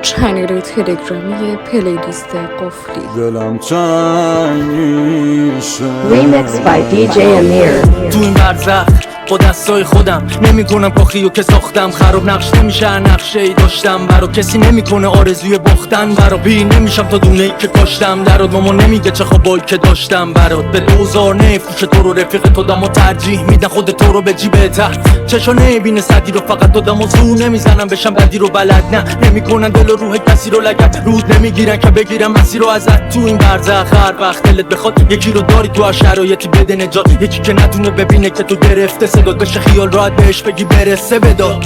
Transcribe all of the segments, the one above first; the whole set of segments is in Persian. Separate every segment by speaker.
Speaker 1: چنل تلگرامی پلیلیست قفلی.
Speaker 2: دلم تنگ میشه
Speaker 3: Remix by DJ Amir.
Speaker 4: تو این برزخ با دستای خودم نمیکنم کاخیو که ساختم، خراب نقش نمیشه نقشه ای داشتم برا کسی نمیکنه آرزوی باختن، برا بی نمیشم تا دونه ای که کاشتم درات ماما نمیگه چه خوابایی که داشتم برات به دوزار نفروشه تو رو رفیق تو دمو ترجیح میدن خود تو رو به جیبته چشا نمیبینه صدی رو فقط تو دمو زور نمیزنم بشم بدی رو بلد نه نمیکنن دل و روح کسی رو لگد رود نمیگیرن که بگیرم مسیر رو ازت تو این برزخ هر وقت دلت بخواد یکی رو داری تو شرایطی بده نجات یکی که نتونه ببینه که تو گرفته صدات بشه خیال راحت بهش بگی برسه بدا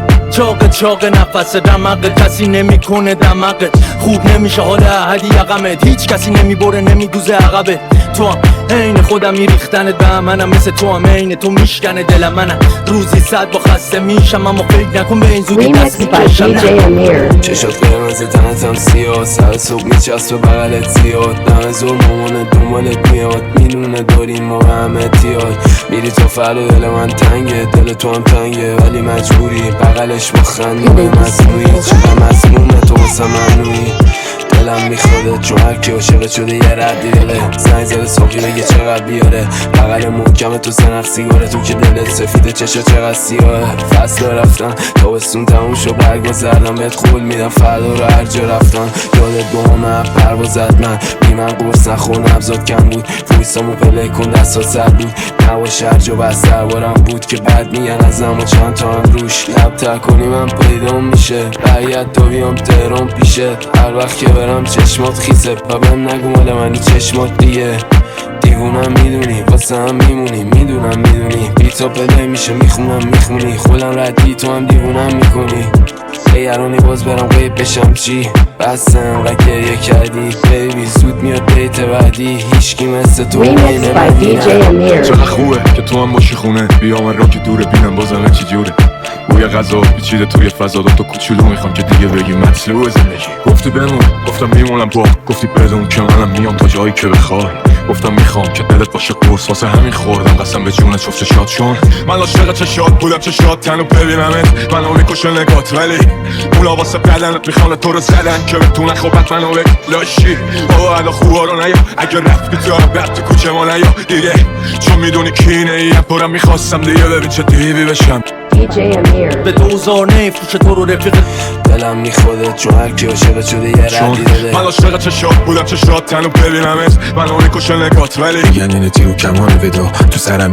Speaker 4: چاق نفس دماغت کسی نمیکنه دماغت خوب نمیشه حال احدی یقمت هیچ کسی نمیبره نمیدوزه عقبت تو هم عین خودم میریختنت به منم مثل تو هم عین تو میشکنه دل منم روزی 100 با خسته میشم اما فکر نکن به این زودی دست
Speaker 3: Remix by
Speaker 4: میکشم
Speaker 3: DJ Amir.
Speaker 5: چشات قرمز تنت هم سیاه سر صبح میچسب بغلت زیاد دم زور مامان دنبالت میاد میدونه داریم ما همه تیاد میری تا فردا دل من تنگه دل تو هم تنگه ولی مجبوری بغلش با خنده مصنوعی چقدر مسمومه تو واسه منوی دلم میخواده چون هرکی عاشقت شده یه ردی دله زنگ زده صبحی بگه چقدر بیاره بغل محکم تو سنخ سیگاره تو که دلت سفیده چشا چقدر سیاهه فصل رفتن تابستون تموم شو برگا زردم بهت قول میدم فردا رو هر جا رفتن یادت با هم پروازت من بی من قرص نخور نبزاد کم بود ویسامو پله کن دستا سر بود نواش هر جا بس دربارم بود که بد میگن ازم و چند تا هم روش لب تر کنی من پیدا میشه باید تا بیام تهران پیشه هر وقت که برم چشمات خیسه و بهم نگو مال منی چشمات دیگه دیوونم میدونی واسه هم میمونی میدونم میدونی بی تا پله میشه میخونم میخونی خودم ردی تو هم دیوونم میکنی یرانی باز برم قیب بشم چی بستم و گریه کردی بیبی زود میاد دیت بعدی هیچکی مثل تو
Speaker 3: Remix by DJ Amir.
Speaker 6: چقدر خوبه که تو هم باشی خونه بیا من را که دوره بینم بازم چی جوره بوی غذا پیچیده توی فضا تو کوچولو میخوام که دیگه بگی مطلوب زندگی گفتی بمون گفتم میمونم تو گفتی بدون که منم میام تا جایی که بخوای گفتم میخوام که دلت باشه قرص واسه همین خوردم قسم به جونت شفت شاد چون من عاشق چشات بودم چشات تنو ببینمت منو میکشه نگات ولی اونا واسه بدنت میخوان تو رو زدن که بتونن خوبت منو لاشی بابا ادا خوبا رو نیا اگه رفتی تو رفت تو کوچه ما نیا دیگه چون میدونی کینه ایم پرم میخواستم دیگه ببین چه دیوی بشم
Speaker 3: DJ Amir.
Speaker 4: به دوزار نفروشه تو رو رفیق
Speaker 5: دلم میخواده چون هرکی عاشقت شده یه ردی داده
Speaker 6: من عاشق چشات بودم چشات تنو ببینمت منو میکشه نگات ولی
Speaker 7: میگن اینه تیر و کمان ودا تو سرم